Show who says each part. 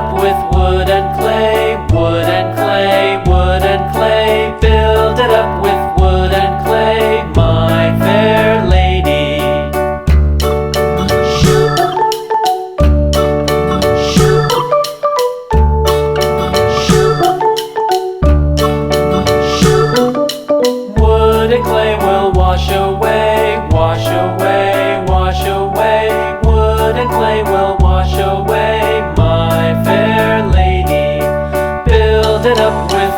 Speaker 1: up with wood and clay, wood and clay, wood and clay. Build it up with wood and clay, my fair lady. Wood and clay will wash away, wash away, wash away. Wood and clay will wash away, my fair lady. Build it up with